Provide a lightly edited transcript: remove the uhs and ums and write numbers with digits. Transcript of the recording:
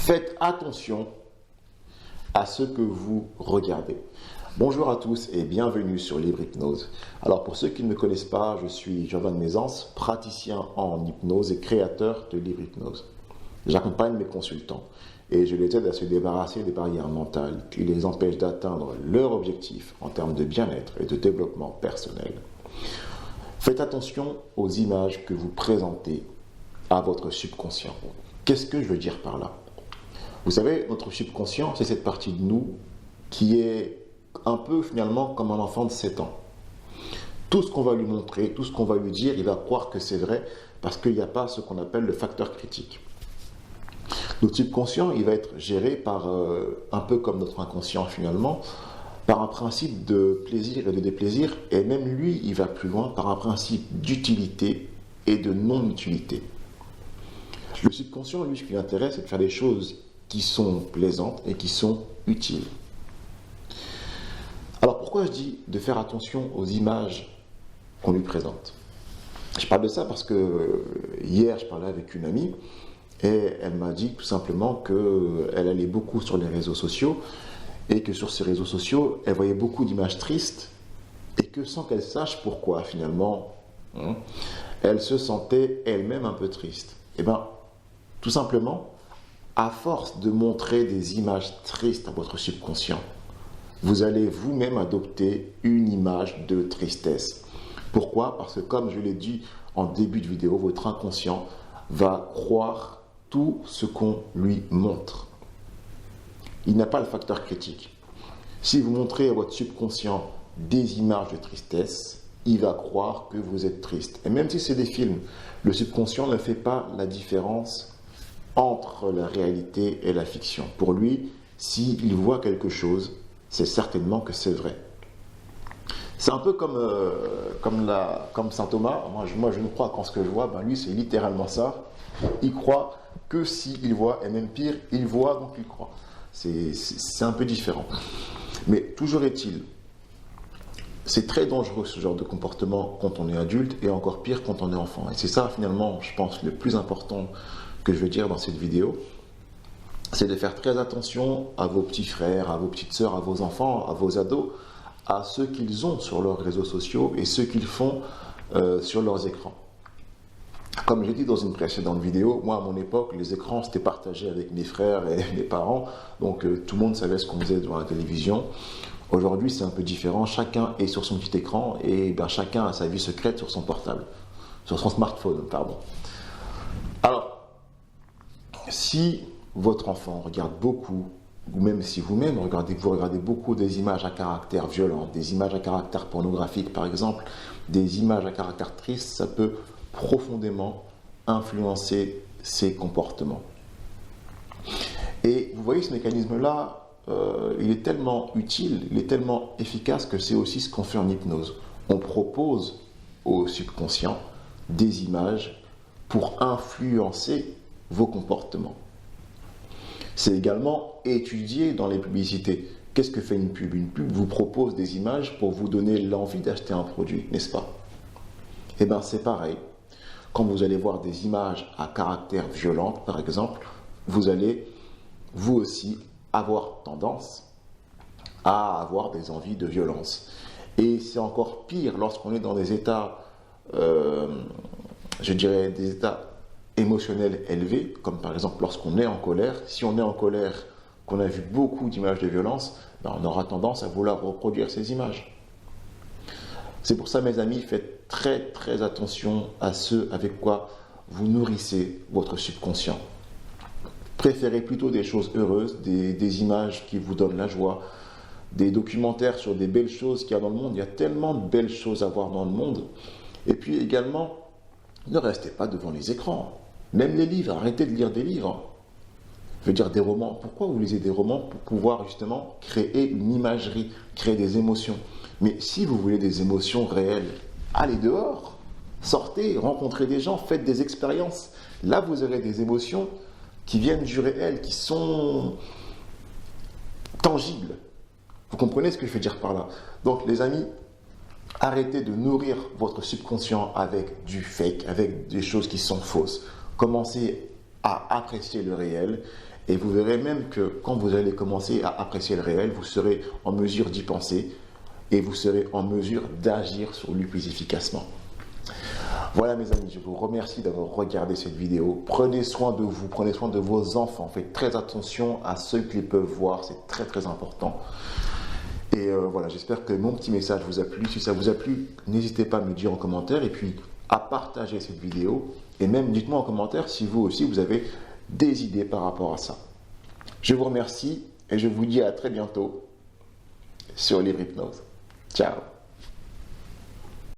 Faites attention à ce que vous regardez. Bonjour à tous et bienvenue sur Libre Hypnose. Alors pour ceux qui ne me connaissent pas, je suis Jovan Mézance, praticien en hypnose et créateur de Libre Hypnose. J'accompagne mes consultants et je les aide à se débarrasser des barrières mentales qui les empêchent d'atteindre leur objectif en termes de bien-être et de développement personnel. Faites attention aux images que vous présentez à votre subconscient. Qu'est-ce que je veux dire par là? Vous savez, notre subconscient, c'est cette partie de nous qui est un peu finalement comme un enfant de 7 ans. Tout ce qu'on va lui montrer, tout ce qu'on va lui dire, il va croire que c'est vrai parce qu'il n'y a pas ce qu'on appelle le facteur critique. Notre subconscient, il va être géré par, un peu comme notre inconscient finalement, par un principe de plaisir et de déplaisir, et même lui, il va plus loin par un principe d'utilité et de non-utilité. Le subconscient, lui, ce qui l'intéresse, c'est de faire des choses qui sont plaisantes et qui sont utiles. Alors pourquoi je dis de faire attention aux images qu'on lui présente? Je parle de ça parce que hier, je parlais avec une amie et elle m'a dit tout simplement qu'elle allait beaucoup sur les réseaux sociaux et que sur ces réseaux sociaux, elle voyait beaucoup d'images tristes et que sans qu'elle sache pourquoi finalement, elle se sentait elle-même un peu triste. Eh bien, tout simplement, à force de montrer des images tristes à votre subconscient, vous allez vous-même adopter une image de tristesse. Pourquoi? Parce que comme je l'ai dit en début de vidéo, votre inconscient va croire tout ce qu'on lui montre. Il n'a pas le facteur critique. Si vous montrez à votre subconscient des images de tristesse, il va croire que vous êtes triste. Et même si c'est des films, le subconscient ne fait pas la différence entre la réalité et la fiction. Pour lui, s'il voit quelque chose, c'est certainement que c'est vrai. C'est un peu comme Saint Thomas. Moi, je ne crois qu'en ce que je vois. Lui, c'est littéralement ça. Il croit que s'il voit, et même pire, il voit, donc il croit. C'est un peu différent. Mais toujours est-il, c'est très dangereux ce genre de comportement quand on est adulte et encore pire quand on est enfant. Et c'est ça finalement, je pense, le plus important que je veux dire dans cette vidéo. C'est de faire très attention à vos petits frères, à vos petites sœurs, à vos enfants, à vos ados, à ce qu'ils ont sur leurs réseaux sociaux et ce qu'ils font sur leurs écrans. Comme j'ai dit dans une précédente vidéo, moi à mon époque, les écrans c'était partagé avec mes frères et mes parents, donc tout le monde savait ce qu'on faisait devant la télévision. Aujourd'hui c'est un peu différent, chacun est sur son petit écran et chacun a sa vie secrète sur son portable, sur son smartphone, pardon. Alors, si votre enfant regarde beaucoup, ou même si vous-même vous regardez beaucoup des images à caractère violent, des images à caractère pornographique par exemple, des images à caractère triste, ça peut profondément influencer ses comportements. Et vous voyez ce mécanisme-là, il est tellement utile, il est tellement efficace que c'est aussi ce qu'on fait en hypnose. On propose au subconscient des images pour influencer vos comportements. C'est également étudié dans les publicités. Qu'est-ce que fait une pub? Une pub vous propose des images pour vous donner l'envie d'acheter un produit, n'est-ce pas? Eh bien, c'est pareil. Quand vous allez voir des images à caractère violent, par exemple, vous allez, vous aussi, avoir tendance à avoir des envies de violence. Et c'est encore pire lorsqu'on est dans des états, je dirais, des états émotionnels élevés, comme par exemple lorsqu'on est en colère. Si on est en colère, qu'on a vu beaucoup d'images de violence, on aura tendance à vouloir reproduire ces images. C'est pour ça, mes amis, faites très très attention à ce avec quoi vous nourrissez votre subconscient. Préférez plutôt des choses heureuses, des images qui vous donnent la joie, des documentaires sur des belles choses qu'il y a dans le monde. Il y a tellement de belles choses à voir dans le monde. Et puis également, ne restez pas devant les écrans. Même les livres, arrêtez de lire des livres. Je veux dire des romans. Pourquoi vous lisez des romans? Pour pouvoir justement créer une imagerie, créer des émotions. Mais si vous voulez des émotions réelles, allez dehors, sortez, rencontrez des gens, faites des expériences. Là, vous aurez des émotions qui viennent du réel, qui sont tangibles. Vous comprenez ce que je veux dire par là? Donc, les amis, arrêtez de nourrir votre subconscient avec du fake, avec des choses qui sont fausses. Commencez à apprécier le réel. Et vous verrez même que quand vous allez commencer à apprécier le réel, vous serez en mesure d'y penser et vous serez en mesure d'agir sur lui plus efficacement. Voilà mes amis, je vous remercie d'avoir regardé cette vidéo. Prenez soin de vous, prenez soin de vos enfants. Faites très attention à ceux qu'ils peuvent voir, c'est très très important. Et voilà, j'espère que mon petit message vous a plu. Si ça vous a plu, n'hésitez pas à me le dire en commentaire et puis à partager cette vidéo. Et même dites-moi en commentaire si vous aussi vous avez des idées par rapport à ça. Je vous remercie et je vous dis à très bientôt sur Libre Hypnose. Ciao.